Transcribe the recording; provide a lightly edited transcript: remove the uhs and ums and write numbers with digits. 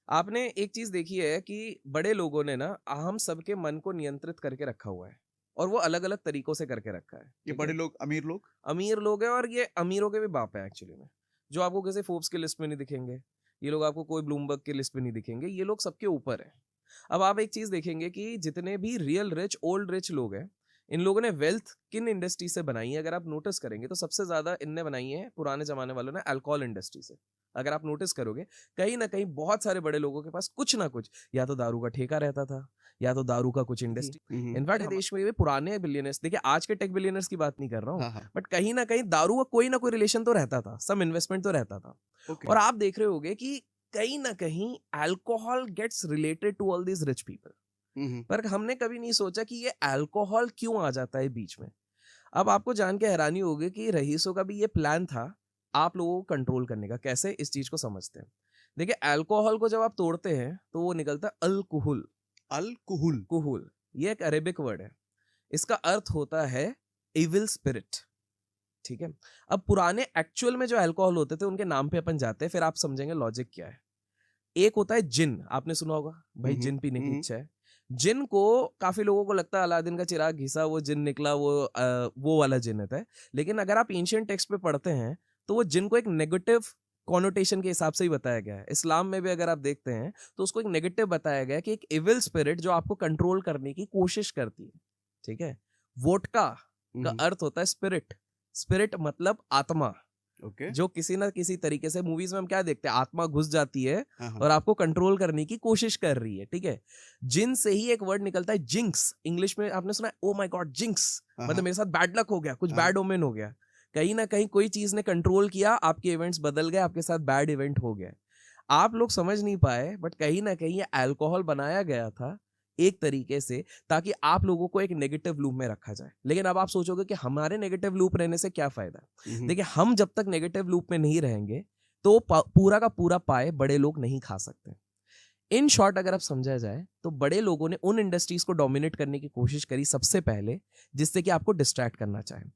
आपने एक चीज देखी है कि बड़े लोगों ने ना हम सबके मन को नियंत्रित करके रखा हुआ है और वो अलग अलग तरीकों से करके रखा है। ये ठीक बड़े है। लोग, अमीर लोग? अमीर लोग हैं और ये अमीरों के भी बाप हैं एक्चुअली में, जो आपको किसी फोर्ब्स की लिस्ट में नहीं दिखेंगे। ये लोग आपको कोई ब्लूमबर्ग की लिस्ट में नहीं दिखेंगे। ये लोग सबके ऊपर है। अब आप एक चीज देखेंगे कि जितने भी रियल रिच ओल्ड रिच लोग हैं, इन लोगों ने वेल्थ किन इंडस्ट्री से बनाई है अगर आप नोटिस करेंगे तो सबसे ज्यादा इनने बनाई है पुराने जमाने वालों ने अल्कोहल इंडस्ट्री से। अगर आप नोटिस करोगे, कहीं ना कहीं बहुत सारे बड़े लोगों के पास कुछ ना कुछ, या तो दारू का ठेका रहता था, या तो दारू का कुछ थी। इंडस्ट्री। हुँ, इनफैक्ट हमारे देश में ये पुराने बिलियनर्स, देखिए आज के टेक बिलियनर्स की बात नहीं कर रहा हूँ, हाँ, हाँ। बट कहीं ना कहीं दारू का कोई ना कोई रिलेशन तो रहता था, सम इन्वेस्टमेंट तो रहता था। ओके। और आप देख रहे होगे कि कहीं ना कहीं alcohol gets related to all these rich people. हुँ, हुँ। पर हमने कभी नहीं सोचा कि ये अल्कोहल क्यों आ जाता है बीच में। अब आपको जान के हैरानी होगी कि रईसों का भी ये प्लान था आप लोगों को कंट्रोल करने का। कैसे, इस चीज को समझते हैं। देखिए, अल्कोहल को जब आप तोड़ते हैं तो वो निकलता है अल्कोहल। अल्कोहल। कुहुल, ये एक अरेबिक वर्ड है। इसका अर्थ होता है इविल स्पिरिट। ठीक है। अब पुराने एक्चुअल में जो अल्कोहल होते थे उनके नाम पे अपन जाते हैं, फिर आप समझेंगे लॉजिक क्या है। एक होता है जिन, आपने सुना होगा हुँ, भाई, हुँ। जिन पीने हुँ, की हुँ। इच्छा है। जिन को काफी लोगों को लगता है अलादीन का चिराग घिसा वो जिन निकला, वो वाला जिन होता है। लेकिन अगर आप एंशियंट टेक्स्ट पे पढ़ते हैं तो वो जिन को एक नेगेटिव कॉनोटेशन के हिसाब से ही बताया गया है। इस्लाम में भी अगर आप देखते हैं तो उसको एक नेगेटिव बताया गया है कि एक इविल स्पिरिट जो आपको कंट्रोल करने की कोशिश करती है। ठीक है। वोटका हुँ, का हुँ। अर्थ होता है स्पिरिट। स्पिरिट मतलब आत्मा, ओके। जो किसी ना किसी तरीके से मूवीज में हम क्या देखते हैं, आत्मा घुस जाती है हाँ, हाँ। और आपको कंट्रोल करने की कोशिश कर रही है। ठीक है। जिन से ही एक वर्ड निकलता है जिंक्स। इंग्लिश में आपने सुना है ओ माय गॉड जिंक्स, हाँ, मतलब हाँ। मेरे साथ बैड लक हो गया, कुछ हाँ, हाँ। बैड ओमेन हो गया। कहीं ना कहीं कोई चीज ने कंट्रोल किया, आपके इवेंट्स बदल गए, आपके साथ बैड इवेंट हो गया। आप लोग समझ नहीं पाए, बट कहीं ना कहीं ये अल्कोहल बनाया गया था एक तरीके से ताकि आप लोगों को एक नेगेटिव लूप में रखा जाए। लेकिन अब आप सोचोगे कि हमारे नेगेटिव लूप रहने से क्या फायदा। हुँ, हुँ। देखिए, हम जब तक नेगेटिव लूप में नहीं रहेंगे तो पूरा का पूरा पाए बड़े लोग नहीं खा सकते। इन शॉर्ट अगर आप समझा जाए तो बड़े लोगों ने उन इंडस्ट्रीज को डोमिनेट करने की कोशिश करी सबसे पहले जिससे कि आपको डिस्ट्रैक्ट करना चाहे।